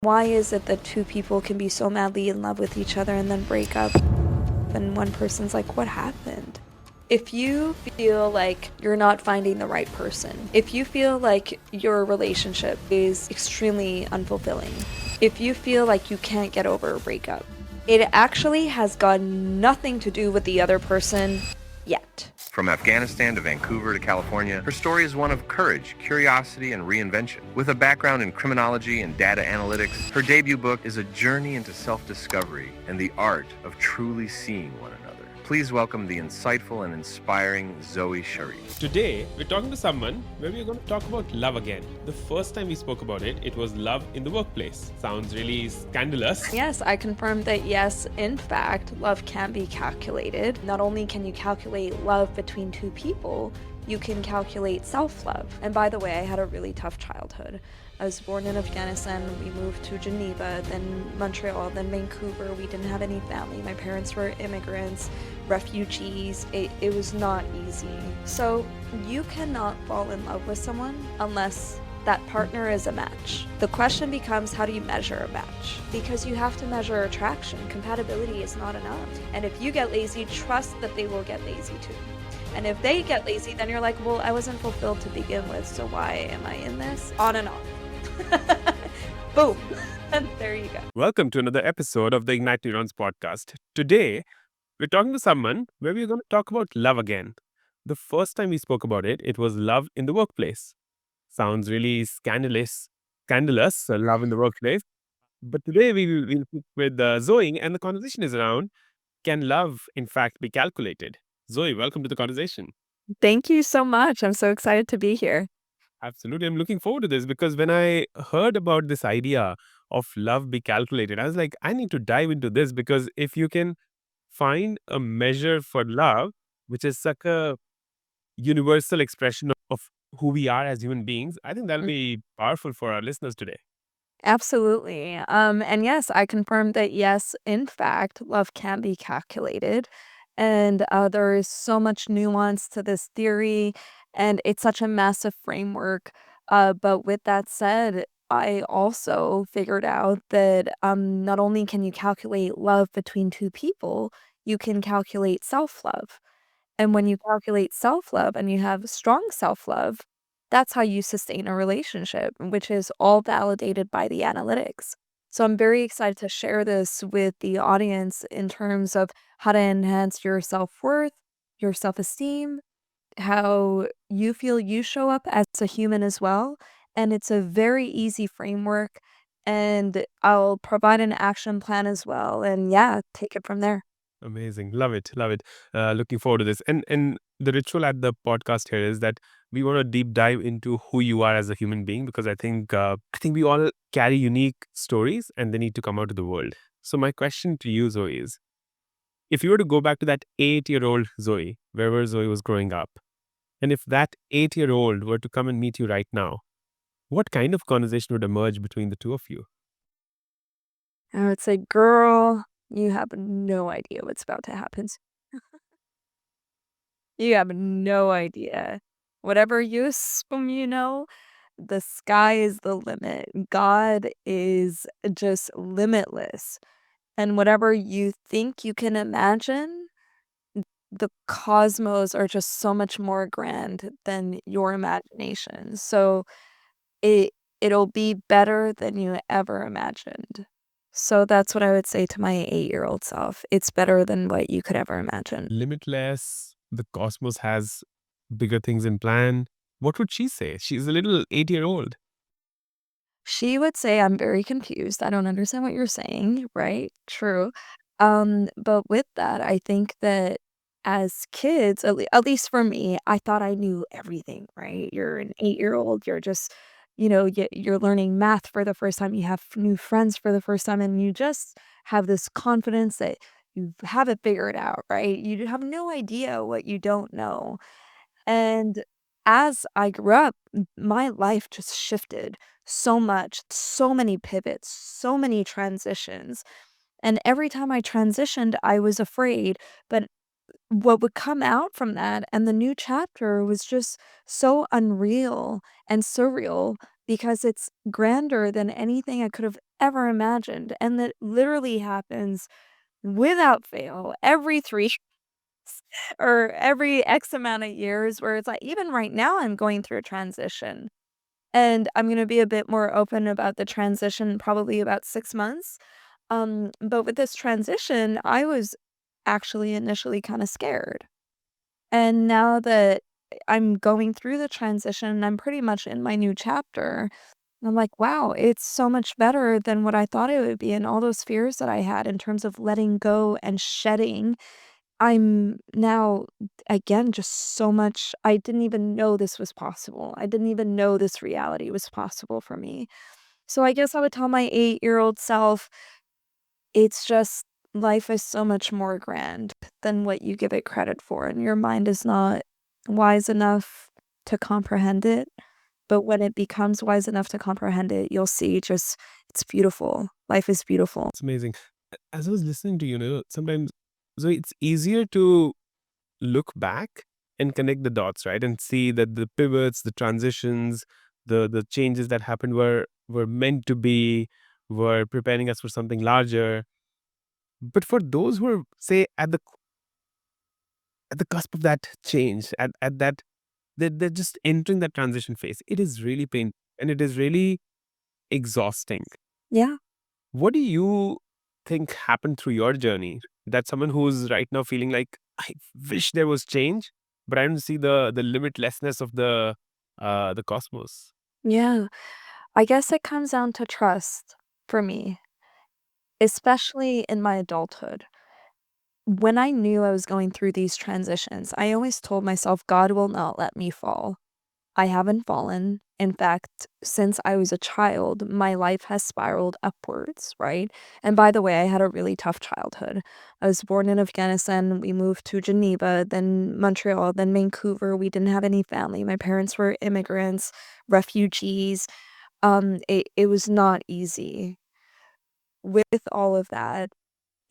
Why is it that two people can be so madly in love with each other and then break up and one person's like, what happened? If you feel like you're not finding the right person, if you feel like your relationship is extremely unfulfilling, if you feel like you can't get over a breakup, it actually has got nothing to do with the other person yet. From Afghanistan to Vancouver to California, her story is one of courage, curiosity, and reinvention. With a background in criminology and data analytics, her debut book is a journey into self-discovery and the art of truly seeing one another. Please welcome the insightful and inspiring Zoey Charif. Today, we're talking to someone where we're going to talk about love again. The first time we spoke about it, it was love in the workplace. Sounds really scandalous. Yes, I confirmed that yes, in fact, love can be calculated. Not only can you calculate love between two people, you can calculate self-love. And by the way, I had a really tough childhood. I was born in Afghanistan, we moved to Geneva, then Montreal, then Vancouver. We didn't have any family. My parents were immigrants, refugees. It was not easy. So you cannot fall in love with someone unless that partner is a match. The question becomes, how do you measure a match? Because you have to measure attraction. Compatibility is not enough. And if you get lazy, trust that they will get lazy too. And if they get lazy, then you're like, well, I wasn't fulfilled to begin with, so why am I in this? On and off. Boom. And there you go. Welcome to another episode of the IgnitedNeurons Podcast. Today, we're talking to someone where we're going to talk about love again. The first time we spoke about it, it was love in the workplace. Sounds really scandalous, love in the workplace. But today we will speak with Zoe, and the conversation is around, can love in fact be calculated? Zoe, welcome to the conversation. Thank you so much. I'm so excited to be here. Absolutely. I'm looking forward to this because when I heard about this idea of love be calculated, I was like, I need to dive into this because if you can find a measure for love, which is such a universal expression of who we are as human beings, I think that'll be powerful for our listeners today. Absolutely. And yes, I confirmed that yes, in fact, love can be calculated. And there is so much nuance to this theory, and it's such a massive framework. But with that said, I also figured out that not only can you calculate love between two people, you can calculate self-love. And when you calculate self-love and you have strong self-love, that's how you sustain a relationship, which is all validated by the analytics. So I'm very excited to share this with the audience in terms of how to enhance your self-worth, your self-esteem, how you feel you show up as a human as well. And it's a very easy framework. And I'll provide an action plan as well. And yeah, take it from there. Amazing. Love it. Love it. Looking forward to this. And the ritual at the podcast here is that we want to deep dive into who you are as a human being because I think we all carry unique stories and they need to come out to the world. So my question to you, Zoe, is if you were to go back to that 8-year-old Zoe, wherever Zoe was growing up, and if that 8-year-old were to come and meet you right now, what kind of conversation would emerge between the two of you? I would say, girl, you have no idea what's about to happen. You have no idea. Whatever you assume you know, the sky is the limit. God is just limitless. And whatever you think you can imagine, the cosmos are just so much more grand than your imagination. So it'll be better than you ever imagined. So that's what I would say to my 8-year-old self. It's better than what you could ever imagine. Limitless, the cosmos has bigger things in plan. What would she say? She's a little 8-year-old. She would say, I'm very confused. I don't understand what you're saying, right? True. But with that, I think that as kids, at least for me, I thought I knew everything, right? You're an 8-year-old, you're just, you're learning math for the first time, you have new friends for the first time, and you just have this confidence that you have it figured out, right? You have no idea what you don't know. And as I grew up, my life just shifted so much, so many pivots, so many transitions. And every time I transitioned, I was afraid. But what would come out from that and the new chapter was just so unreal and surreal because it's grander than anything I could have ever imagined, and that literally happens without fail every 3 or every X amount of years where it's like even right now I'm going through a transition, and I'm gonna be a bit more open about the transition probably about 6 months. But with this transition, I was actually initially kinda scared. And now that I'm going through the transition, I'm pretty much in my new chapter. I'm like, wow, it's so much better than what I thought it would be. And all those fears that I had in terms of letting go and shedding, I'm now, again, just so much. I didn't even know this was possible. I didn't even know this reality was possible for me. So I guess I would tell my 8-year-old self, it's just life is so much more grand than what you give it credit for, and your mind is not wise enough to comprehend it, but when it becomes wise enough to comprehend it, you'll see just it's beautiful. Life is beautiful. It's amazing. As I was listening to sometimes, so it's easier to look back and connect the dots, right? And see that the pivots, the transitions, the changes that happened were meant to be, were preparing us for something larger. But for those who are, say, at the cusp of that change, at that they're just entering that transition phase, it is really painful and it is really exhausting. Yeah. What do you think happened through your journey that someone who's right now feeling like, I wish there was change, but I don't see the limitlessness of the cosmos? Yeah. I guess it comes down to trust for me, especially in my adulthood. When I knew I was going through these transitions, I always told myself, God will not let me fall. I haven't fallen. In fact, since I was a child, my life has spiraled upwards, right? And by the way, I had a really tough childhood. I was born in Afghanistan. We moved to Geneva, then Montreal, then Vancouver. We didn't have any family. My parents were immigrants, refugees. It was not easy. With all of that,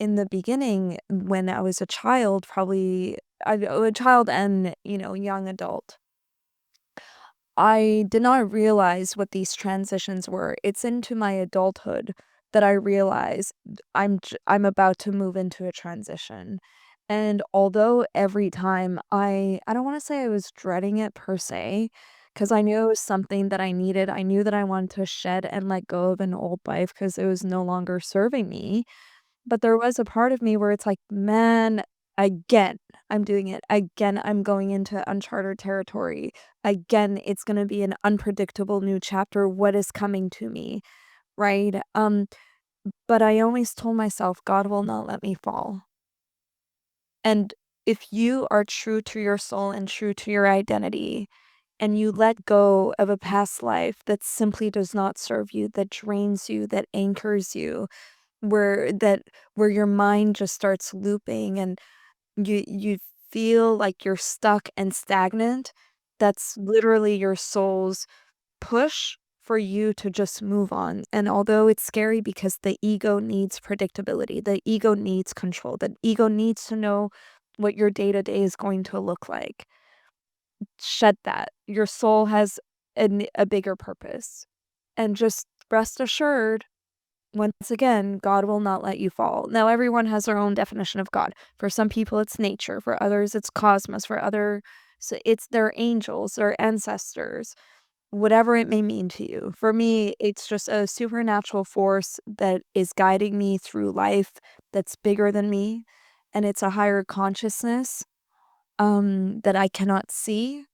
in the beginning, when I was a child, probably a child and, young adult, I did not realize what these transitions were. It's into my adulthood that I realize I'm about to move into a transition. And although every time I don't wanna say I was dreading it per se, because I knew it was something that I needed. I knew that I wanted to shed and let go of an old life because it was no longer serving me. But there was a part of me where it's like, "Man, again, I'm doing it. Again, I'm going into uncharted territory. Again, it's gonna be an unpredictable new chapter. What is coming to me?" Right? But I always told myself, "God will not let me fall." And if you are true to your soul and true to your identity, and you let go of a past life that simply does not serve you, that drains you, that anchors you, where your mind just starts looping and you feel like you're stuck and stagnant, that's literally your soul's push for you to just move on. And although it's scary because the ego needs predictability, the ego needs control, the ego needs to know what your day-to-day is going to look like. Shed that. Your soul has a bigger purpose. And just rest assured, once again, God will not let you fall. Now, everyone has their own definition of God. For some people, it's nature. For others, it's cosmos. For others, it's their angels, their ancestors, whatever it may mean to you. For me, it's just a supernatural force that is guiding me through life that's bigger than me. And it's a higher consciousness that I cannot see,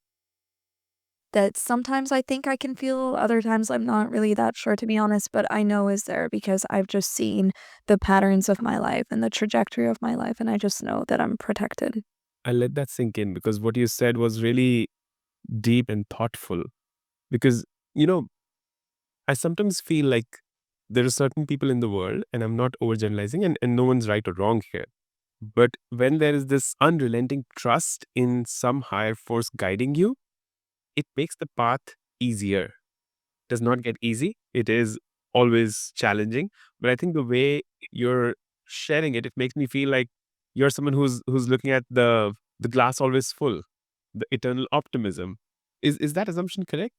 that sometimes I think I can feel, other times I'm not really that sure, to be honest, but I know is there because I've just seen the patterns of my life and the trajectory of my life, and I just know that I'm protected. I let that sink in because what you said was really deep and thoughtful. Because, you know, I sometimes feel like there are certain people in the world, and I'm not overgeneralizing, and no one's right or wrong here. But when there is this unrelenting trust in some higher force guiding you, it makes the path easier. Does not get easy. It is always challenging. But I think the way you're sharing it, it makes me feel like you're someone who's looking at the glass always full, the eternal optimism. Is that assumption correct?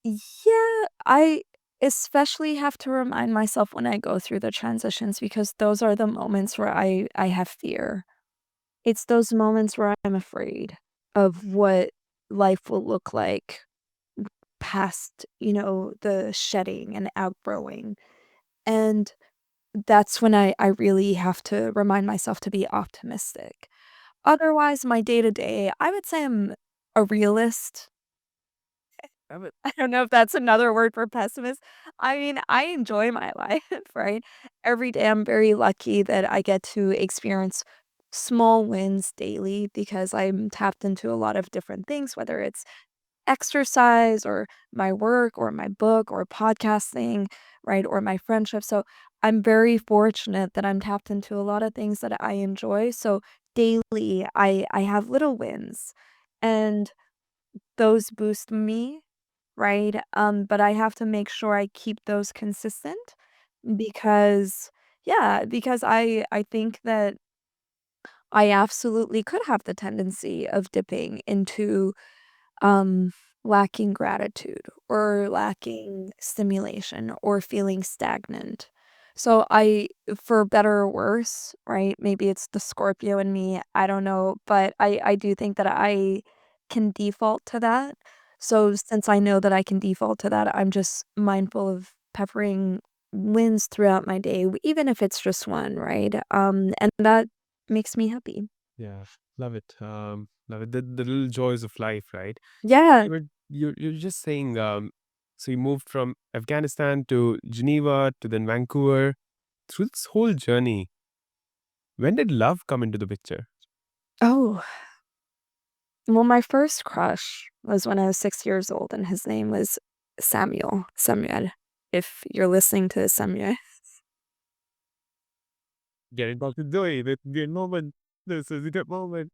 Yeah, I especially have to remind myself when I go through the transitions because those are the moments where I have fear. It's those moments where I'm afraid of what life will look like past, the shedding and outgrowing. And that's when I really have to remind myself to be optimistic. Otherwise, my day to day, I would say I'm a realist. I don't know if that's another word for pessimist. I mean, I enjoy my life, right? Every day I'm very lucky that I get to experience small wins daily because I'm tapped into a lot of different things, whether it's exercise or my work or my book or podcasting, right? Or my friendship. So I'm very fortunate that I'm tapped into a lot of things that I enjoy. So daily I have little wins and those boost me, right? But I have to make sure I keep those consistent because because I think that I absolutely could have the tendency of dipping into um, lacking gratitude or lacking stimulation or feeling stagnant. So for better or worse, right? Maybe it's the Scorpio in me. I don't know, but I do think that I can default to that. So since I know that I can default to that, I'm just mindful of peppering wins throughout my day, even if it's just one, right? And that makes me happy. Yeah, love it. Love it. The little joys of life, right? Yeah. You're just saying. So you moved from Afghanistan to Geneva to then Vancouver. Through this whole journey, when did love come into the picture? Oh, well, my first crush was when I was 6 years old, and his name was Samuel, if you're listening to this, Samuel. Getting back to Zoe, the good moment. This is a good moment.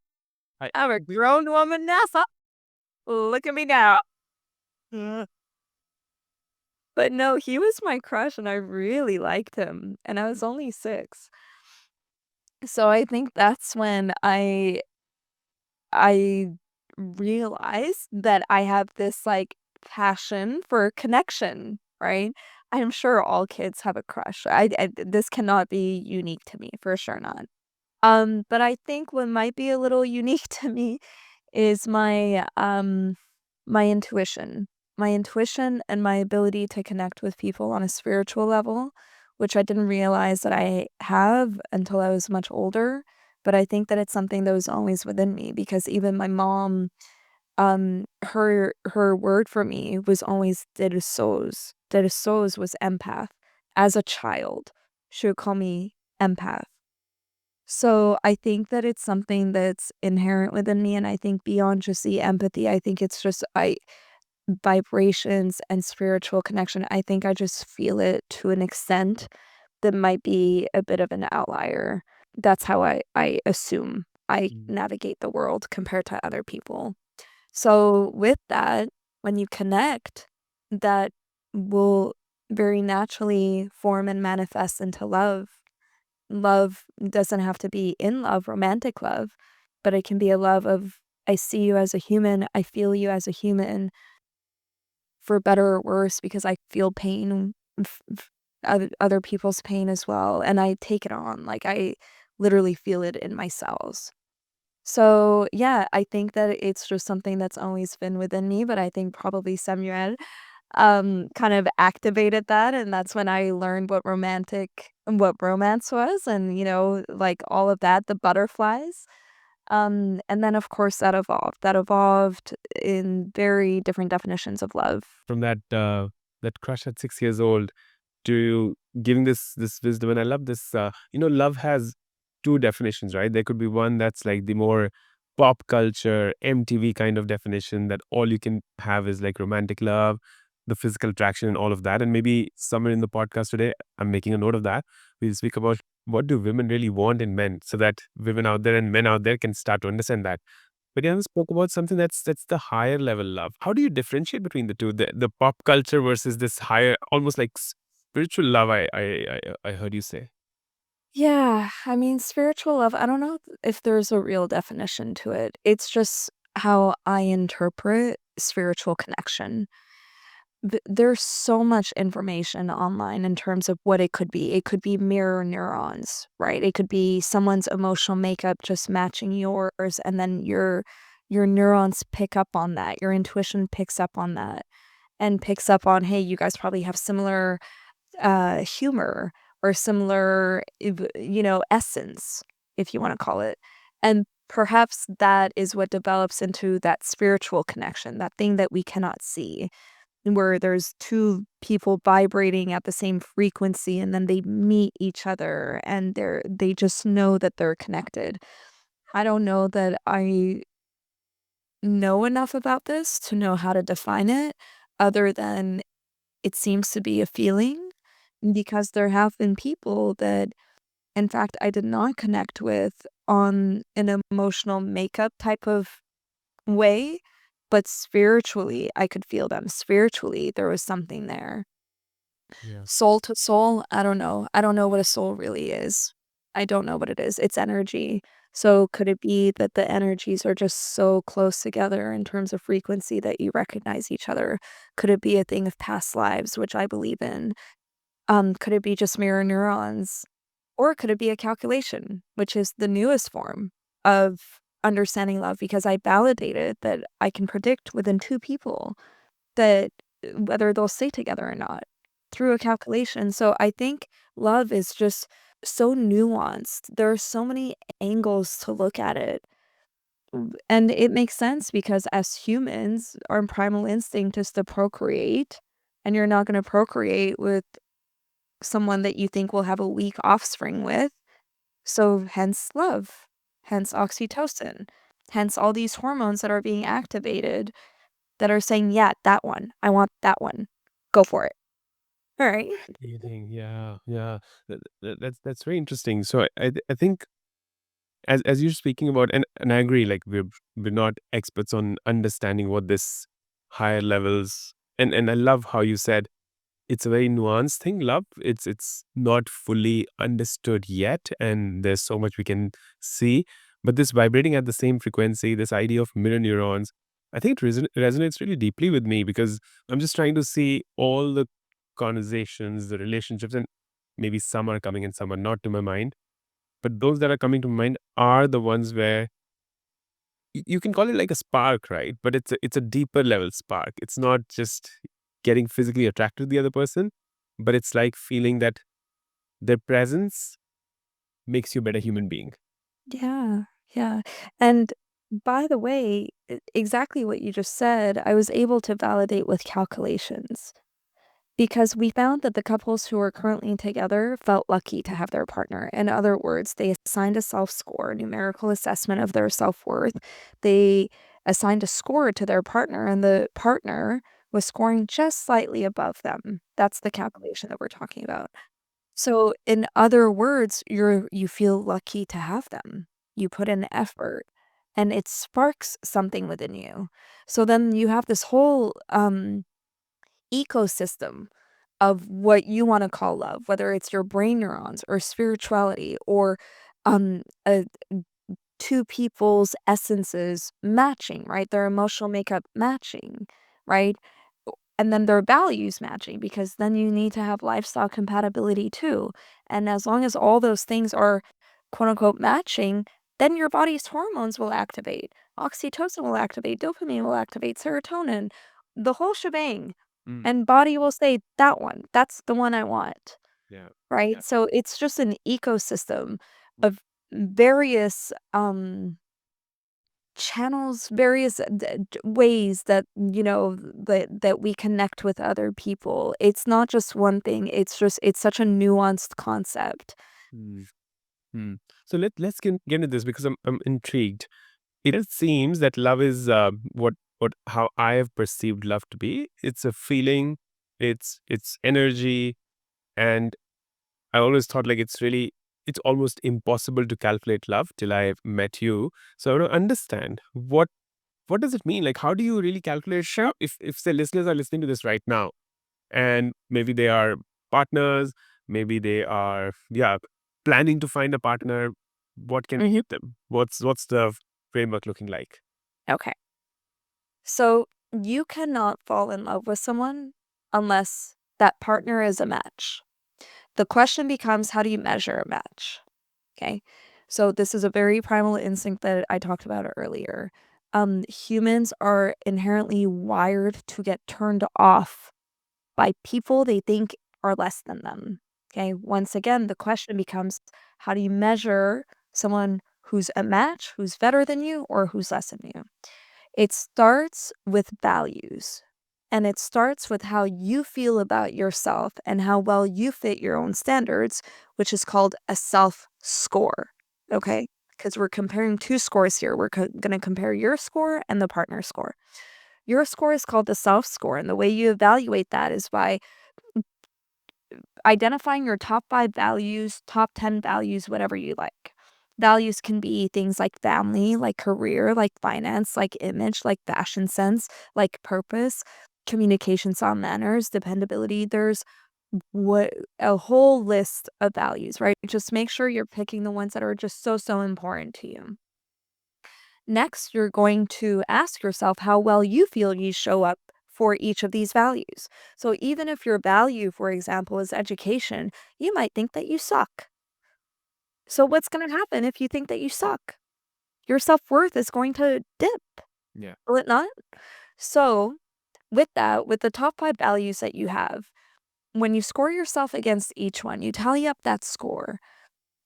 I I'm a grown woman now, so look at me now. uh, But no, he was my crush, and I really liked him, and I was only 6. So I think that's when I realized that I have this, like, passion for connection, right? I'm sure all kids have a crush. This cannot be unique to me, for sure not. But I think what might be a little unique to me is my intuition. My intuition and my ability to connect with people on a spiritual level, which I didn't realize that I have until I was much older. But I think that it's something that was always within me because even my mom, her word for me was always deresos. Deresos was empath. As a child, she would call me empath. So I think that it's something that's inherent within me, and I think beyond just the empathy, I think it's just I vibrations and spiritual connection. I think I just feel it to an extent that might be a bit of an outlier. That's how I assume I mm, navigate the world compared to other people. So with that, when you connect, that will very naturally form and manifest into love. Love doesn't have to be in love, romantic love, but it can be a love of I see you as a human, I feel you as a human, for better or worse, because I feel pain, other people's pain as well, and I take it on. Like I literally feel it in my cells. So yeah, I think that it's just something that's always been within me, but I think probably Samuel kind of activated that, and that's when I learned what romance was and, like, all of that, the butterflies. And then, of course, that evolved. That evolved in very different definitions of love. from that crush at 6 years old to giving this wisdom, and I love this. Love has two definitions, right? There could be one that's like the more pop culture MTV kind of definition that all you can have is like romantic love, the physical attraction, and all of that. And maybe somewhere in the podcast today, I'm making a note of that. We'll speak about what do women really want in men, so that women out there and men out there can start to understand that. But you haven't spoke about something that's the higher level love. How do you differentiate between the two, the pop culture versus this higher, almost like spiritual love? I heard you say. Yeah, I mean, spiritual love, I don't know if there's a real definition to it. It's just how I interpret spiritual connection. there's so much information online in terms of what it could be. It could be mirror neurons, right? It could be someone's emotional makeup just matching yours, and then your neurons pick up on that. Your intuition picks up on that and picks up on, hey, you guys probably have similar humor or similar, essence, if you want to call it. And perhaps that is what develops into that spiritual connection, that thing that we cannot see, where there's two people vibrating at the same frequency and then they meet each other and they just know that they're connected. I don't know that I know enough about this to know how to define it other than it seems to be a feeling, because there have been people that, in fact, I did not connect with on an emotional makeup type of way, but spiritually, I could feel them. Spiritually, there was something there. Yeah. Soul to soul, I don't know. I don't know what a soul really is. I don't know what it is. It's energy. So could it be that the energies are just so close together in terms of frequency that you recognize each other? Could it be a thing of past lives, which I believe in? Could it be just mirror neurons? Or could it be a calculation, which is the newest form of understanding love? Because I validated that I can predict within two people that whether they'll stay together or not through a calculation. So I think love is just so nuanced. There are so many angles to look at it. And it makes sense because as humans, our primal instinct is to procreate. And you're not going to procreate with someone that you think will have a weak offspring with. So hence love, hence oxytocin, hence all these hormones that are being activated that are saying, yeah, that one. I want that one. Go for it. All right. Fascinating. Yeah, yeah. That's very interesting. So I think as you're speaking about, and I agree, like we're not experts on understanding what this higher levels, and I love how you said it's a very nuanced thing. Love, it's not fully understood yet, and there's so much we can see. But this vibrating at the same frequency, this idea of mirror neurons, I think it resonates really deeply with me because I'm just trying to see all the conversations, the relationships, and maybe some are coming and some are not to my mind. But those that are coming to my mind are the ones where you can call it like a spark, right? But it's a deeper level spark. It's not just getting physically attracted to the other person, but it's like feeling that their presence makes you a better human being. Yeah. Yeah. And by the way, exactly what you just said, I was able to validate with calculations. Because we found that the couples who are currently together felt lucky to have their partner. In other words, they assigned a self score, numerical assessment of their self worth. They assigned a score to their partner, and the partner was scoring just slightly above them. That's the calculation that we're talking about. So, in other words, you feel lucky to have them. You put in effort, and it sparks something within you. So then you have this whole ecosystem of what you wanna call love, whether it's your brain neurons or spirituality or, um, uh, 2 people's essences matching, right? Their emotional makeup matching, right? And then their values matching, because then you need to have lifestyle compatibility too. And as long as all those things are quote unquote matching, then your body's hormones will activate. Oxytocin will activate, dopamine will activate, serotonin, the whole shebang. Mm, And body will say, that one, that's the one I want. yeah. Right? Yeah. So it's just an ecosystem Mm, of various channels, various ways that, that we connect with other people. It's not just one thing. It's such a nuanced concept. mm, mm. So let's get into this because I'm intrigued. It seems that love is what how I have perceived love to be. It's a feeling, it's energy, and I always thought like it's almost impossible to calculate love till I met you. So I want to understand what does it mean? Like how do you really calculate Sure. if the listeners are listening to this right now and maybe they are partners, maybe they are planning to find a partner, what can Hmm. help them? What's the framework looking like? Okay. So you cannot fall in love with someone unless that partner is a match. The question becomes, how do you measure a match? Okay. So this is a very primal instinct that I talked about earlier. Humans are inherently wired to get turned off by people they think are less than them. Okay. Once again, the question becomes, how do you measure someone who's a match, who's better than you, or who's less than you? It starts with values. And it starts with how you feel about yourself and how well you fit your own standards, which is called a self score. Okay? Because we're comparing two scores here. We're going to compare your score and the partner score. Your score is called the self score. And the way you evaluate that is by identifying your top 5 values, top 10 values, whatever you like. Values can be things like family, like career, like finance, like image, like fashion sense, like purpose, communication style, manners, dependability. There's what a whole list of values, right? Just make sure you're picking the ones that are just so important to you. Next, you're going to ask yourself how well you feel you show up for each of these values. So even if your value, for example, is education, you might think that you suck. So what's going to happen if you think that you suck? Your self-worth is going to dip, Yeah. will it not? So with that, with the top 5 values that you have, when you score yourself against each one, you tally up that score.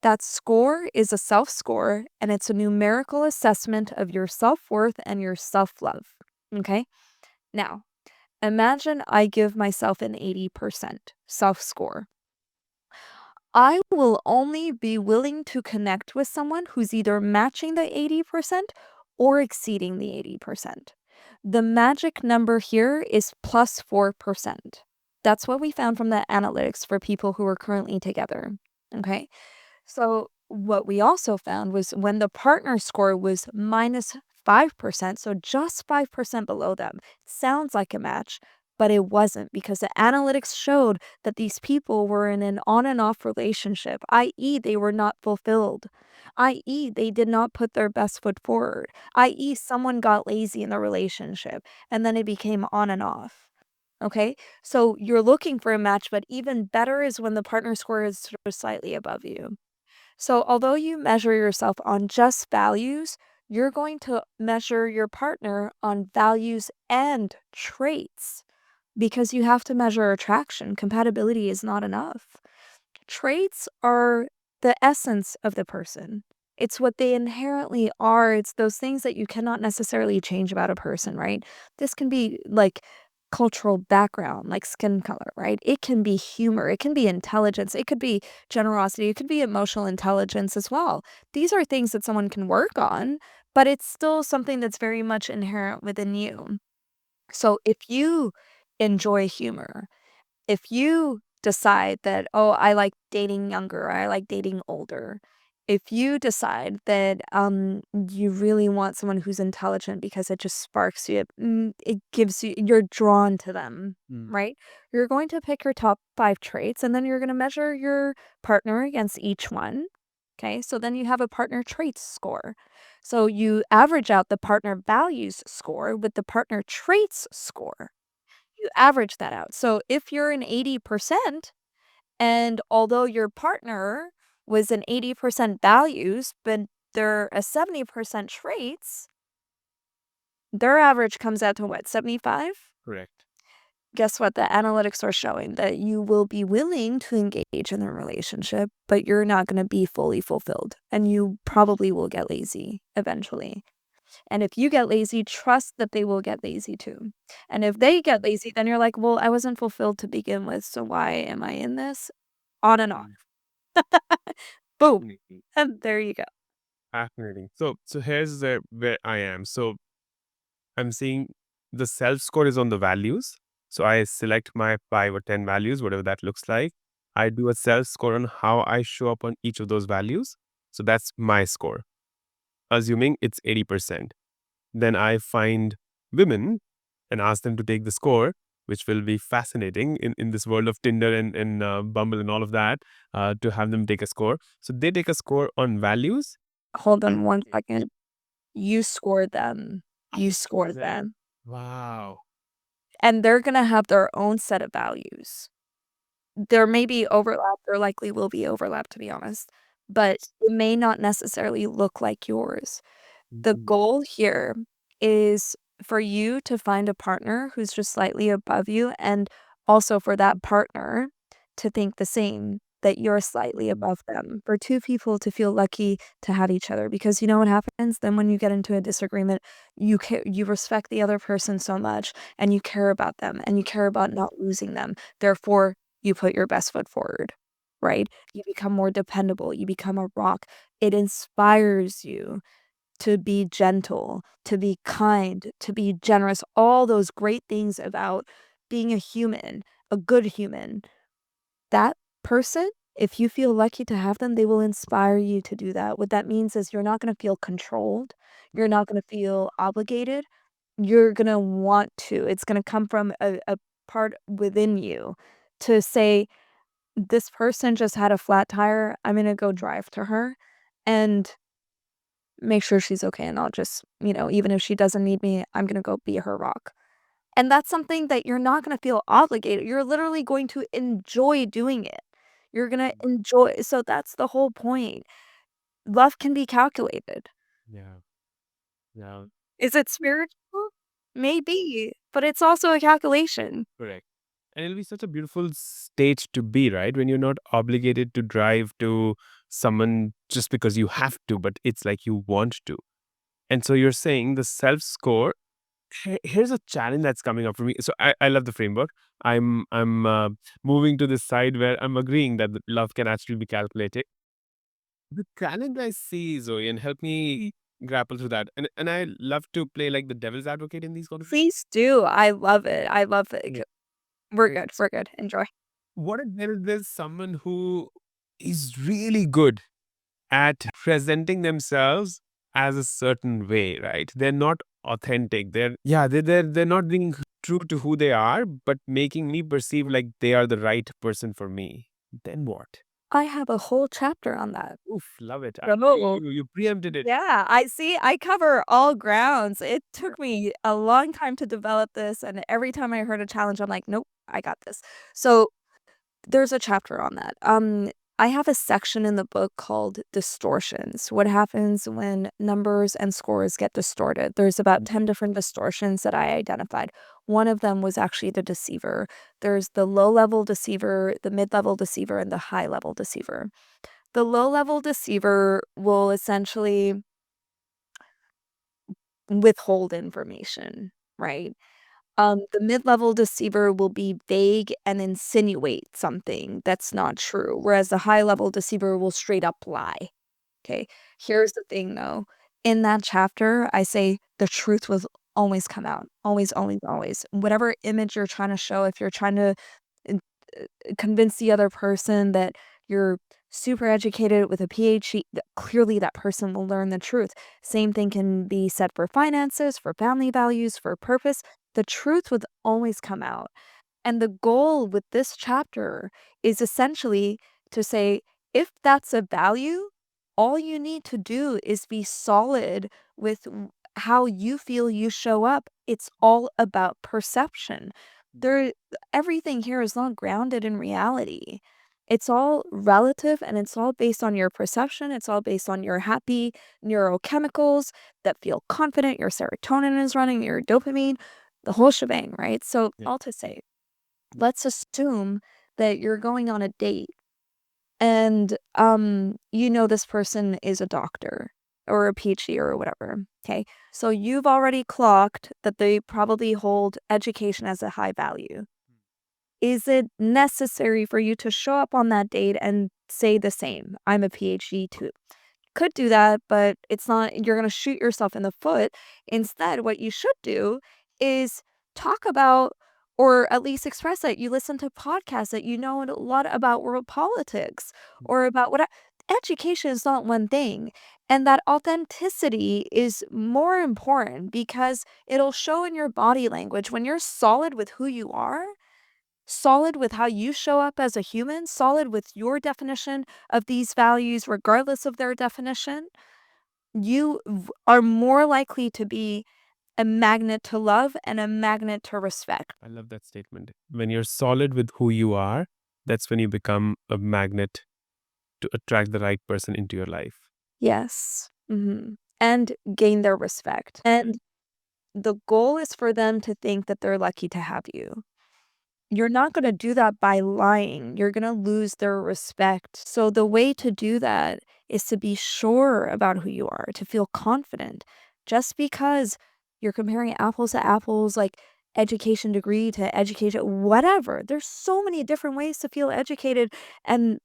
That score is a self-score, and it's a numerical assessment of your self-worth and your self-love. Okay? Now, imagine I give myself an 80% self-score. I will only be willing to connect with someone who's either matching the 80% or exceeding the 80%. The magic number here is plus 4%. That's what we found from the analytics for people who are currently together. Okay? So what we also found was when the partner score was minus 5%, so just 5% below them, sounds like a match, but it wasn't because the analytics showed that these people were in an on and off relationship, i.e., they were not fulfilled, i.e., they did not put their best foot forward, i.e., someone got lazy in the relationship and then it became on and off. Okay, so you're looking for a match, but even better is when the partner score is sort of slightly above you. So, although you measure yourself on just values, you're going to measure your partner on values and traits because you have to measure attraction. Compatibility is not enough. Traits are the essence of the person. It's what they inherently are. It's those things that you cannot necessarily change about a person, right? This can be like cultural background, like skin color, right? It can be humor, it can be intelligence, it could be generosity, it could be emotional intelligence as well. These are things that someone can work on, but it's still something that's very much inherent within you. So if you enjoy humor, if you decide that, oh, I like dating younger, I like dating older, if you decide that you really want someone who's intelligent because it just sparks you, it gives you, you're drawn to them, right? You're going to pick your top 5 traits and then you're going to measure your partner against each one. Okay, so then you have a partner traits score. So you average out the partner values score with the partner traits score. You average that out. So if you're an 80%, and although your partner was an 80% values, but they're a 70% traits, their average comes out to what, 75? Correct. Guess what? The analytics are showing that you will be willing to engage in the relationship, but you're not going to be fully fulfilled. And you probably will get lazy eventually. And if you get lazy, trust that they will get lazy too. And if they get lazy, then you're like, well, I wasn't fulfilled to begin with, so why am I in this? On and off. Boom. Fascinating. And there you go. Fascinating. So here's where I am. So I'm seeing the self score is on the values. So I select my 5 or 10 values, whatever that looks like. I do a self score on how I show up on each of those values. So that's my score, assuming it's 80%. Then I find women and ask them to take the score, which will be fascinating in this world of Tinder and Bumble and all of that, to have them take a score. So they take a score on values. Hold on one second. You scored them. You scored Then- them. Wow. and they're gonna have their own set of values. There may be overlap, there likely will be overlap, to be honest, but it may not necessarily look like yours. The Mhm. goal here is for you to find a partner who's just slightly above you, and also for that partner to think the same, that you're slightly Mhm. above them. For 2 people to feel lucky to have each other, because you know what happens? Then when you get into a disagreement, you respect the other person so much, and you care about them, and you care about not losing them. Therefore, you put your best foot forward, right? You become more dependable, you become a rock. It inspires you to be gentle, to be kind, to be generous, all those great things about being a human, a good human. That person, if you feel lucky to have them, they will inspire you to do that. What that means is you're not gonna feel controlled, you're not gonna feel obligated, you're gonna want to. It's gonna come from a part within you to say, "This person just had a flat tire, I'm gonna go drive to her, and make sure she's okay, and I'll just, even if she doesn't need me, I'm gonna go be her rock." And that's something that you're not gonna feel obligated, you're literally going to enjoy doing it. You're gonna enjoy, so that's the whole point. Love can be calculated. Yeah. Yeah. Is it spiritual? Maybe, but it's also a calculation. Correct. And it'll be such a beautiful state to be, right? When you're not obligated to drive to someone just because you have to, but it's like you want to. And so you're saying the self score. Here's a challenge that's coming up for me. So I love the framework. I'm moving to this side where I'm agreeing that the love can actually be calculated. The challenge I see, Zoe, and help me grapple through that. And I love to play like the devil's advocate in these conversations. Please do, I love it, I love it. Yeah. We're good, enjoy. What if there's someone who is really good at presenting themselves as a certain way, right? They're not authentic. They're not being true to who they are, but making me perceive like they are the right person for me. Then what? I have a whole chapter on that. Oof, love it. Oh. You preempted it. Yeah, I see, I cover all grounds. It took me a long time to develop this, and every time I heard a challenge, I'm like, "Nope, I got this." So, there's a chapter on that. I have a section in the book called distortions. What happens when numbers and scores get distorted? There's about 10 different distortions that I identified. One of them was actually the deceiver. There's the low-level deceiver, the mid-level deceiver, and the high-level deceiver. The low-level deceiver will essentially withhold information, right? The mid-level deceiver will be vague and insinuate something that's not true, whereas the high-level deceiver will straight up lie. Okay. Here's the thing though. In that chapter, I say the truth will always come out. Always, always, always. Whatever image you're trying to show, if you're trying to uh, convince the other person that you're super educated with a PhD, clearly that person will learn the truth. Same thing can be said for finances, for family values, for purpose. The truth would always come out. And the goal with this chapter is essentially to say, if that's a value, all you need to do is be solid with how you feel you show up. It's all about perception. There, everything here is not grounded in reality. It's all relative and it's all based on your perception. It's all based on your happy neurochemicals that feel confident. Your serotonin is running, your dopamine, the whole shebang, right? So, Yeah. all to say, let's assume that you're going on a date and this person is a doctor or a PhD or whatever. Okay. So you've already clocked that they probably hold education as a high value. Is it necessary for you to show up on that date and say the same? I'm a PhD too. Could do that, but it's not, you're going to shoot yourself in the foot. Instead, what you should do is talk about, or at least express that you listen to podcasts, that you know a lot about world politics or about what education is not one thing. And that authenticity is more important because it'll show in your body language when you're solid with who you are, solid with how you show up as a human, solid with your definition of these values, regardless of their definition, you are more likely to be a magnet to love and a magnet to respect. I love that statement. When you're solid with who you are, that's when you become a magnet to attract the right person into your life. Yes. And gain their respect. And the goal is for them to think that they're lucky to have you. You're not going to do that by lying. You're going to lose their respect. So the way to do that is to be sure about who you are, to feel confident. Just because you're comparing apples to apples, like education degree to education, whatever. There's so many different ways to feel educated, and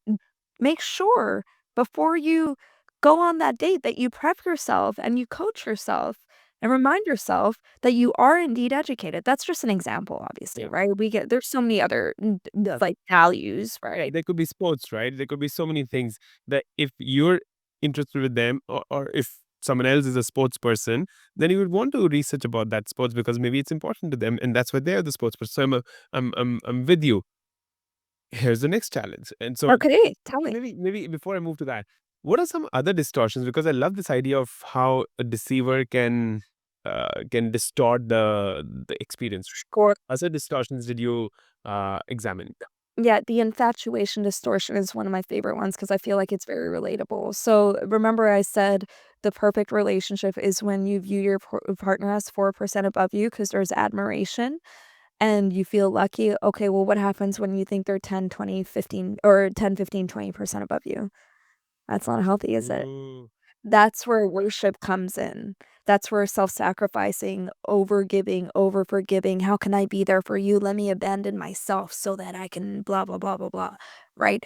make sure before you go on that date that you prep yourself and you coach yourself and remind yourself that you are indeed educated. That's just an example, obviously, Yeah. right? There's so many other like values, right? There could be sports, right? There could be so many things that if you're interested with them, or if someone else is a sports person, then you would want to research about that sports because maybe it's important to them, and that's why they're the sports person. So I'm with you. Here's the next challenge, and so Okay, tell me. maybe before I move to that, what are some other distortions? Because I love this idea of how a deceiver can distort the experience. Score. Other distortions did you examine? Yeah, the infatuation distortion is one of my favorite ones because I feel like it's very relatable. So remember I said the perfect relationship is when you view your partner as 4% above you because there's admiration and you feel lucky. Okay, well, what happens when you think they're 10, 20, 15, or 10, 15, 20% above you? That's not healthy, is it? Ooh. That's where worship comes in. That's where self-sacrificing, over-giving, over-forgiving, "How can I be there for you? Let me abandon myself so that I can blah, blah, blah, blah, blah," right?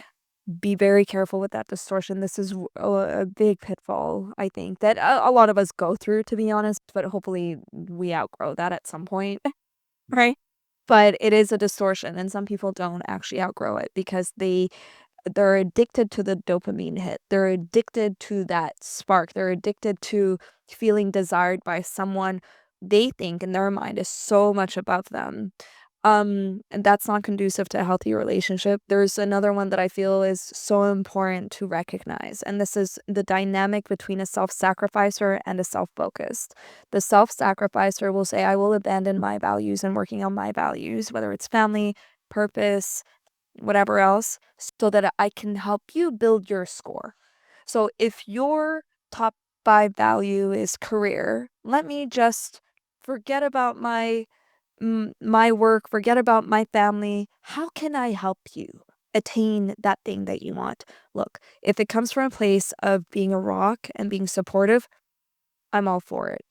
Be very careful with that distortion. This is a big pitfall, I think, that a lot of us go through, to be honest, but hopefully we outgrow that at some point, right? But it is a distortion, and some people don't actually outgrow it because they're addicted to the dopamine hit. They're addicted to that spark. They're addicted to feeling desired by someone they think in their mind is so much above them. And that's not conducive to a healthy relationship. There's another one that I feel is so important to recognize, and this is the dynamic between a self-sacrificer and a self-focused. The self-sacrificer will say, I will abandon my values and working on my values, whether it's family, purpose, whatever else, so that I can help you build your score. So if your top 5 value is career, let me just forget about my work, forget about my family. How can I help you attain that thing that you want? Look, if it comes from a place of being a rock and being supportive, I'm all for it.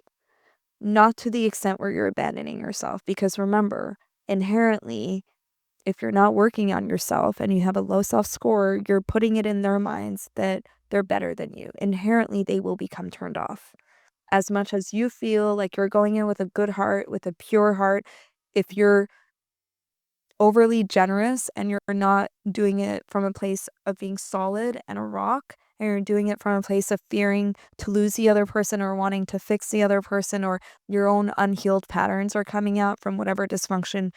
Not to the extent where you're abandoning yourself, because remember, inherently, if you're not working on yourself and you have a low self-score, you're putting it in their minds that they're better than you. Inherently, they will become turned off. As much as you feel like you're going in with a good heart, with a pure heart, if you're overly generous and you're not doing it from a place of being solid and a rock, and you're doing it from a place of fearing to lose the other person or wanting to fix the other person, or your own unhealed patterns are coming out from whatever dysfunction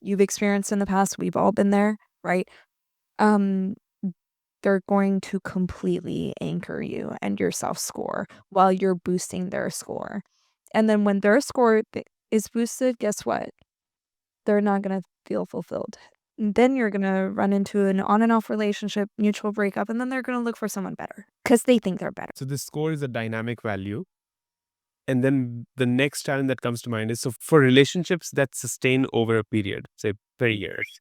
you've experienced in the past. We've all been there, right? Um, they're going to completely anchor you and your self-score while you're boosting their score. And then when their score is boosted, guess what? They're not gonna feel fulfilled. Then you're gonna run into an on and off relationship, mutual breakup, and then they're gonna look for someone better because they think they're better. So this score is a dynamic value. And then the next challenge that comes to mind is, so for relationships that sustain over a period, say 30 years,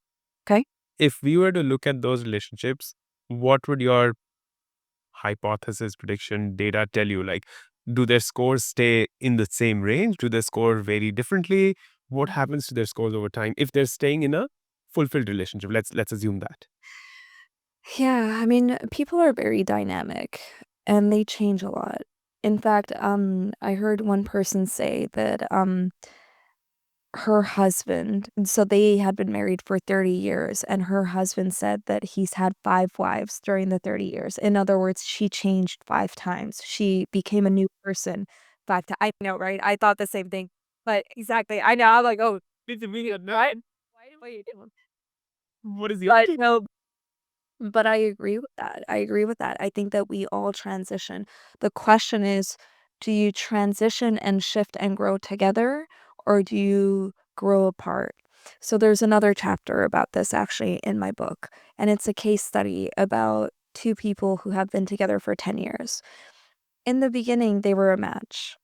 Okay? if we were to look at those relationships, what would your hypothesis, prediction, data tell you? Like, do their scores stay in the same range? Do their score vary differently? What happens to their scores over time if they're staying in a fulfilled relationship? Let's assume that. Yeah, I mean, people are very dynamic and they change a lot. In fact, I heard one person say that her husband, so they had been married for 30 years, and her husband said that he's had 5 wives during the 30 years. In other words, she changed 5 times. She became a new person 5 times. I know, right? I thought the same thing. But exactly, I know, I'm like, "Oh, It's immediate, no? what? What are you doing?" What is the But no, but I agree with that. I agree with that. I think that we all transition. The question is, Do you transition and shift and grow together, or do you grow apart? So there's another chapter about this actually in my book, and it's a case study about two people who have been together for 10 years. In the beginning, they were a match,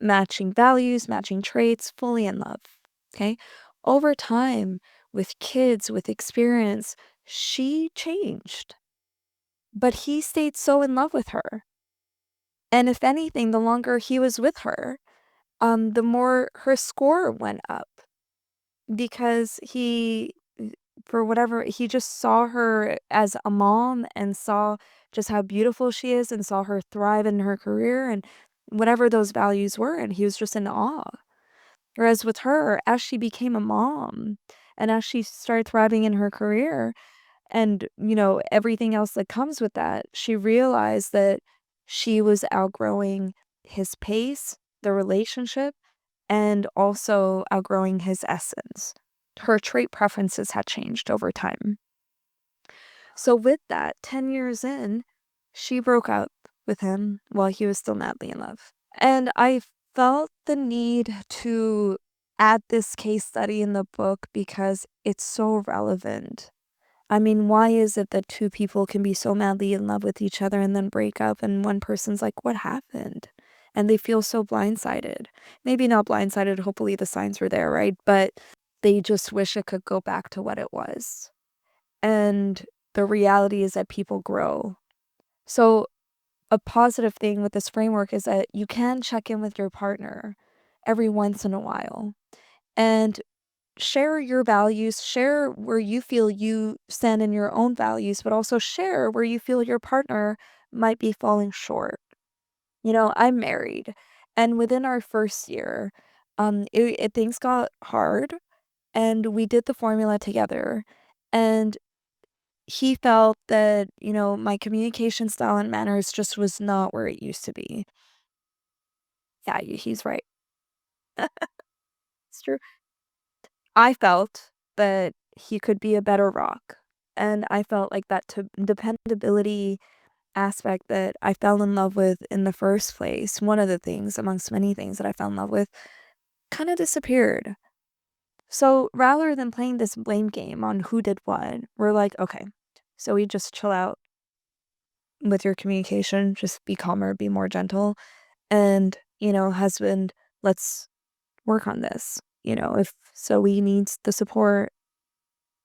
matching values, matching traits, fully in love. Okay. Over time, with kids, with experience, she changed, but he stayed so in love with her. And if anything, the longer he was with her, the more her score went up because for whatever, he just saw her as a mom and saw just how beautiful she is and saw her thrive in her career and whatever those values were. And he was just in awe. Whereas with her, as she became a mom and as she started thriving in her career and, everything else that comes with that, she realized that she was outgrowing his pace, the relationship, and also outgrowing his essence. Her trait preferences had changed over time. So with that, 10 years in, she broke up with him while he was still madly in love. And I felt the need to add this case study in the book because it's so relevant. I mean, why is it that two people can be so madly in love with each other and then break up and one person's like, what happened? And they feel so blindsided. Maybe not blindsided, hopefully the signs were there, right? But they just wish it could go back to what it was. And the reality is that people grow. So a positive thing with this framework is that you can check in with your partner every once in a while and share your values, share where you feel you stand in your own values, but also share where you feel your partner might be falling short. I'm married, and within our first year, things got hard, and we did the formula together, and he felt that, my communication style and manners just was not where it used to be. Yeah, he's right. It's true. I felt that he could be a better rock, and I felt like that dependability aspect that I fell in love with in the first place, one of the things amongst many things that I fell in love with, kinda disappeared. So, rather than playing this blame game on who did what, we're like, "Okay, so we just chill out with your communication, just be calmer, be more gentle, and, husband, let's work on this." If so we need the support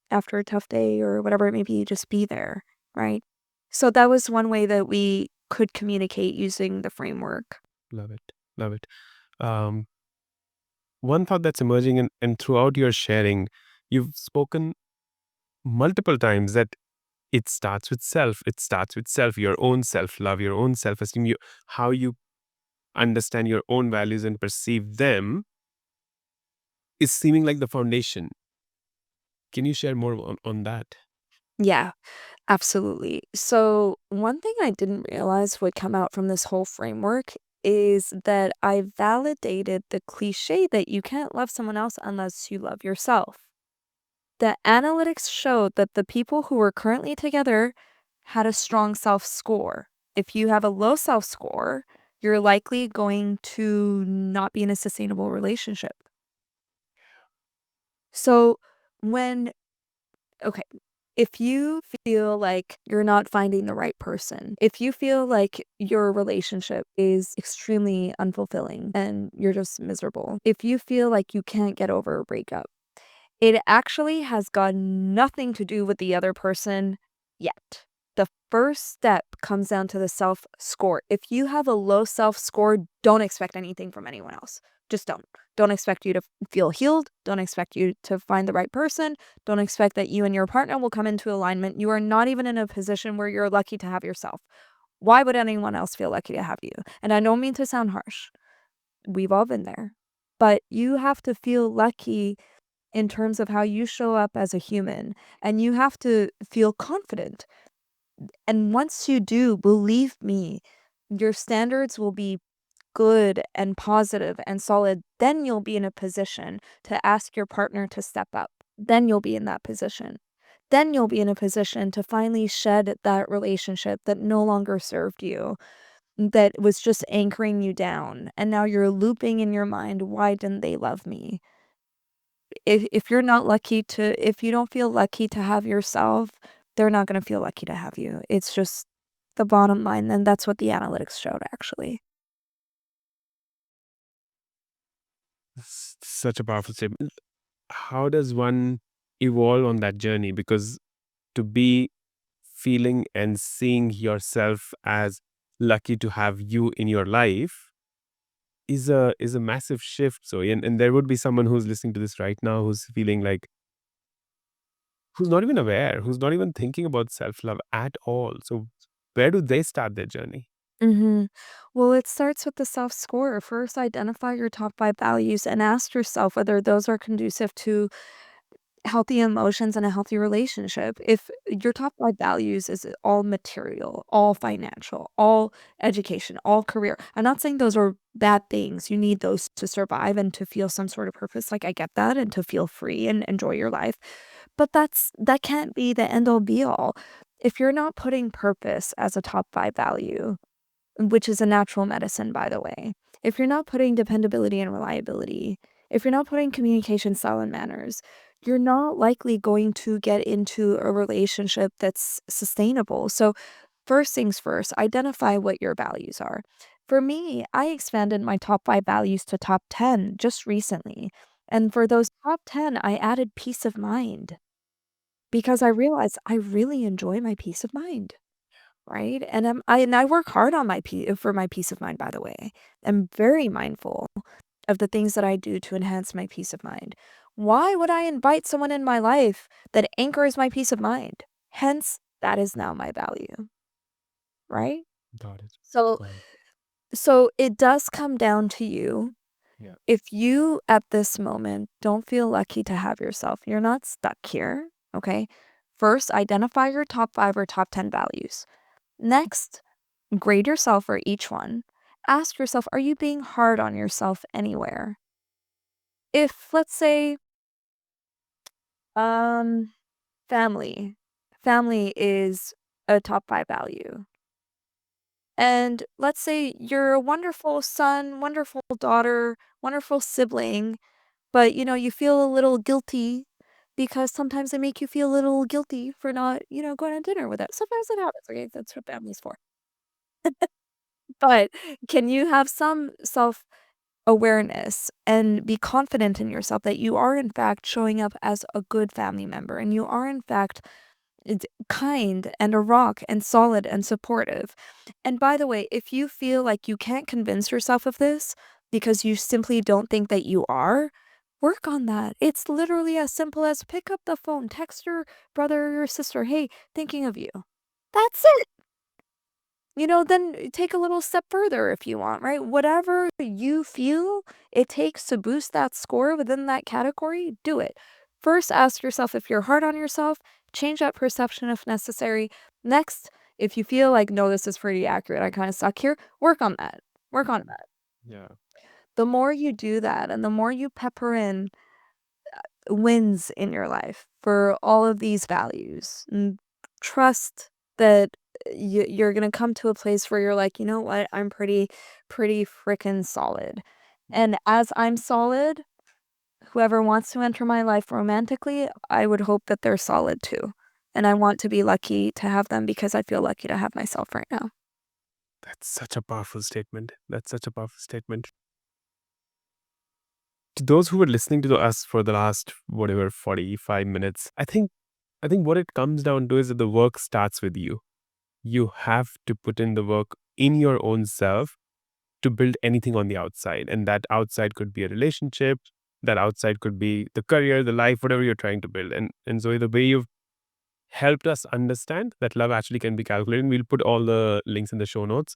after a tough day or whatever it may be, just be there, right? So that was one way that we could communicate using the framework. Love it. Love it. Um, One thought that's emerging, and throughout your sharing, you've spoken multiple times that it starts with self. It starts with self, your own self love, your own self esteem, how you understand your own values and perceive them is seeming like the foundation. Can you share more on that? Yeah, absolutely. So, one thing I didn't realize would come out from this whole framework is that I validated the cliche that you can't love someone else unless you love yourself. The analytics showed that the people who were currently together had a strong self score. If you have a low self score, you're likely going to not be in a sustainable relationship. So, when okay, if you feel like you're not finding the right person, if you feel like your relationship is extremely unfulfilling and you're just miserable, if you feel like you can't get over a breakup, it actually has got nothing to do with the other person yet. The first step comes down to the self score. If you have a low self score, don't expect anything from anyone else. Just don't. Don't expect you to feel healed. Don't expect you to find the right person. Don't expect that you and your partner will come into alignment. You are not even in a position where you're lucky to have yourself. Why would anyone else feel lucky to have you? And I don't mean to sound harsh. We've all been there. But you have to feel lucky in terms of how you show up as a human, and you have to feel confident. And once you do, believe me, your standards will be good and positive and solid. Then you'll be in a position to ask your partner to step up. Then you'll be in that position. Then you'll be in a position to finally shed that relationship that no longer served you, that was just anchoring you down, and now you're looping in your mind, "Why didn't they love me?" If you don't feel lucky to have yourself, they're not gonna feel lucky to have you. It's just the bottom line, and that's what the analytics showed, actually. Such a powerful statement. How does one evolve on that journey? Because to be feeling and seeing yourself as lucky to have you in your life is a massive shift. So, and there would be someone who's listening to this right now who's feeling like, who's not even aware, who's not even thinking about self-love at all. So where do they start their journey? Mhm. Well, it starts with the self-score. First, identify your top 5 values and ask yourself whether those are conducive to healthy emotions and a healthy relationship. If your top 5 values is all material, all financial, all education, all career. I'm not saying those are bad things. You need those to survive and to feel some sort of purpose. Like, I get that, and to feel free and enjoy your life. But that can't be the end all be all. If you're not putting purpose as a top 5 value, which is a natural medicine, by the way. If you're not putting dependability and reliability, if you're not putting communication style and manners, you're not likely going to get into a relationship that's sustainable. So, first things first, identify what your values are. For me, I expanded my top 5 values to top 10 just recently. And for those top 10, I added peace of mind because I realized I really enjoy my peace of mind. Right? And I work hard on for my peace of mind, by the way. I'm very mindful of the things that I do to enhance my peace of mind. Why would I invite someone in my life that anchors my peace of mind? Hence, that is now my value, right? Got it. So Got it. so it does come down to you. Yeah. If you at this moment don't feel lucky to have yourself, you're not stuck here, okay? First, identify your top 5 or top 10 values. Next, grade yourself for each one. Ask yourself, are you being hard on yourself anywhere? If, let's say, um, family, family is a top 5 value. And let's say you're a wonderful son, wonderful daughter, wonderful sibling, but you feel a little guilty because sometimes they make you feel a little guilty for not, going on dinner with us. Sometimes it happens. Okay, that's what family's for. But can you have some self awareness and be confident in yourself that you are in fact showing up as a good family member and you are in fact kind and a rock and solid and supportive. And by the way, if you feel like you can't convince yourself of this because you simply don't think that you are, work on that. It's literally as simple as pick up the phone, text your brother or your sister, "Hey, thinking of you." That's it. Then take a little step further if you want, right? Whatever you feel it takes to boost that score within that category, do it. First, ask yourself if you're hard on yourself, change that perception if necessary. Next, if you feel like, no, this is pretty accurate, I kind of suck here, work on that. Work on that. Yeah. The more you do that and the more you pepper in wins in your life for all of these values. And trust that you're gonna come to a place where you're like, you know what, I'm pretty freaking solid. And as I'm solid, whoever wants to enter my life romantically, I would hope that they're solid too. And I want to be lucky to have them because I feel lucky to have myself right now. That's such a powerful statement. That's such a powerful statement. To those who were listening to us for the last whatever 45 minutes, I think what it comes down to is that the work starts with you. You have to put in the work in your own self to build anything on the outside. And that outside could be a relationship, that outside could be the career, the life, whatever you're trying to build. And Zoe, the way you've helped us understand that love actually can be calculated. And we'll put all the links in the show notes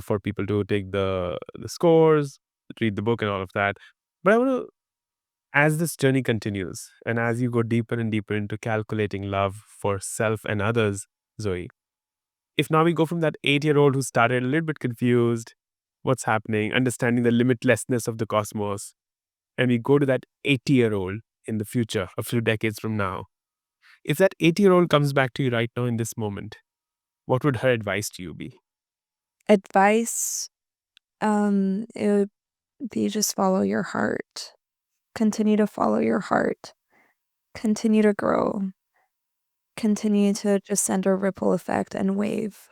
for people to take the scores, read the book, and all of that. But I want to, as this journey continues, and as you go deeper and deeper into calculating love for self and others, Zoe, if now we go from that 8-year-old who started a little bit confused, what's happening, understanding the limitlessness of the cosmos, and we go to that 80-year-old in the future, a few decades from now, if that 80-year-old comes back to you right now in this moment, what would her advice to you be? Advice, it would be just follow your heart. Continue to follow your heart. Continue to grow. Continue to just send a ripple effect and wave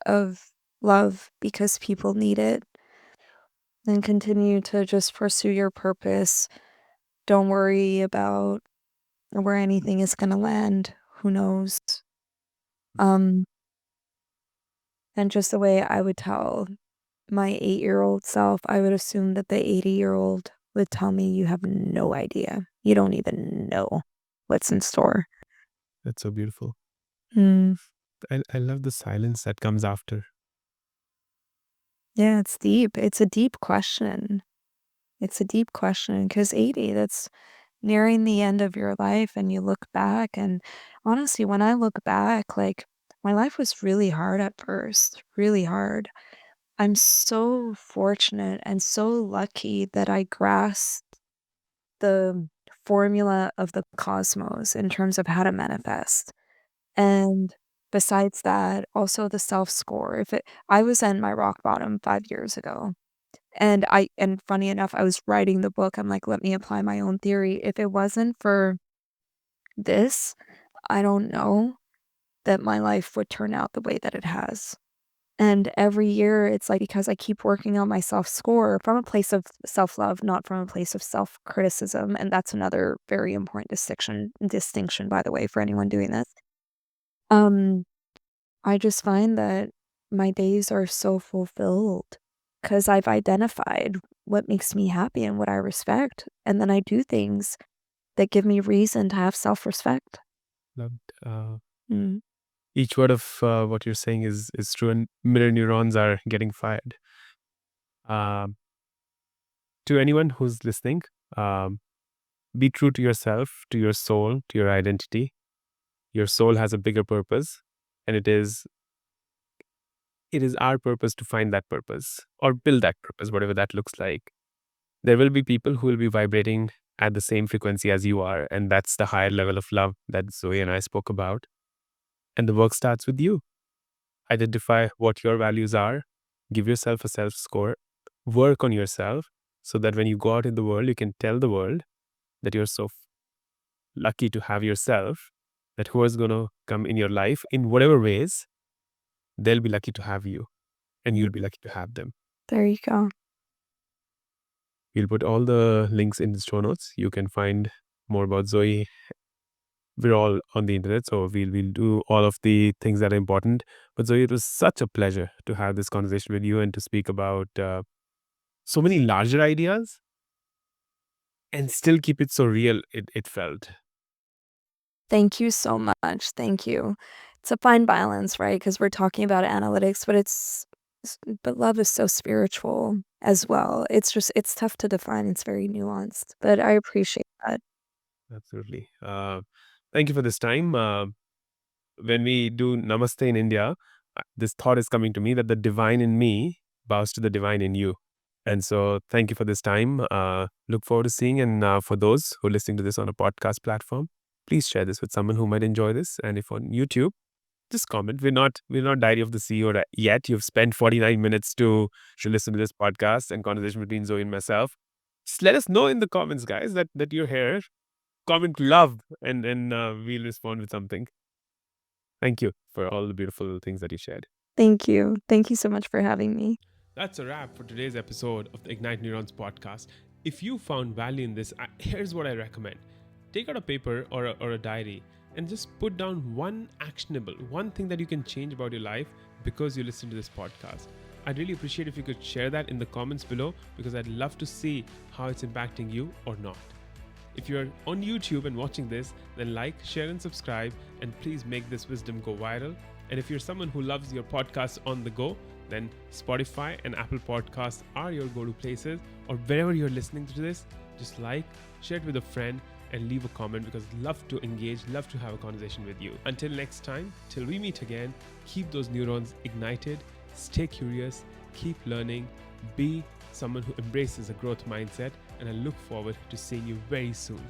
of love because people need it. And continue to just pursue your purpose. Don't worry about where anything is gonna land. Who knows? Um, and just the way I would tell my 8-year-old self, I would assume that the 80-year-old would tell me, "You have no idea. You don't even know what's in store." That's so beautiful. Mm, I love the silence that comes after. yeah, it's deep. It's a deep question. It's a deep question because 80, that's nearing the end of your life, and you look back, and honestly, when I look back, like, my life was really hard at first, really hard. I'm so fortunate and so lucky that I grasped the formula of the cosmos in terms of how to manifest. And besides that, also the self-score. If it I was in my rock bottom 5 years ago, and funny enough, I was writing the book, I'm like, "Let me apply my own theory." If it wasn't for this, I don't know that my life would turn out the way that it has. And every year, it's like because I keep working on my self-score from a place of self-love, not from a place of self-criticism, and that's another very important distinction, by the way, for anyone doing this. Um, I just find that my days are so fulfilled because 'cause I've identified what makes me happy and what I respect, and then I do things that give me reason to have self-respect. Loved. Mm. Each word of what you're saying is true, and mirror neurons are getting fired. Um, to anyone who's listening, um, be true to yourself, to your soul, to your identity. Your soul has a bigger purpose, and it is our purpose to find that purpose or build that purpose, whatever that looks like. There will be people who will be vibrating at the same frequency as you are, and that's the higher level of love that Zoe and I spoke about. And the work starts with you. Identify what your values are, give yourself a self score, work on yourself so that when you go out in the world, you can tell the world that you're so lucky to have yourself, that who is going to come in your life in whatever ways, they'll be lucky to have you and you'll be lucky to have them. There you go. We'll put all the links in the show notes. You can find more about Zoe. We're all on the internet, so we'll do all of the things that are important. But Zoe, it was such a pleasure to have this conversation with you and to speak about so many larger ideas and still keep it so real, it felt. Thank you so much. Thank you. It's a fine balance, right? Because we're talking about analytics, but but love is so spiritual as well. It's tough to define. It's very nuanced, but I appreciate that. Absolutely. Thank you for this time. When we do Namaste in India, this thought is coming to me that the divine in me bows to the divine in you. And so thank you for this time. Look forward to seeing. And for those who are listening to this on a podcast platform, please share this with someone who might enjoy this. And if on YouTube, just comment. We're not Diary of the CEO yet. You've spent 49 minutes to listen to this podcast and conversation between Zoe and myself. Just let us know in the comments, guys, that you're here. Comment love, and we'll respond with something. Thank you for all the beautiful things that you shared. Thank you. Thank you so much for having me. That's a wrap for today's episode of the Ignite Neurons podcast. If you found value in this, here's what I recommend. Take out a paper or a diary and just put down one thing that you can change about your life because you listen to this podcast. I'd really appreciate if you could share that in the comments below because I'd love to see how it's impacting you or not. If you're on YouTube and watching this, then like, share, and subscribe, and please make this wisdom go viral. And if you're someone who loves your podcast on the go, then Spotify and Apple Podcasts are your go-to places, or wherever you're listening to this, just like, share it with a friend, and leave a comment because I'd love to engage, love to have a conversation with you. Until next time, till we meet again, keep those neurons ignited, stay curious, keep learning, be someone who embraces a growth mindset, and I look forward to seeing you very soon.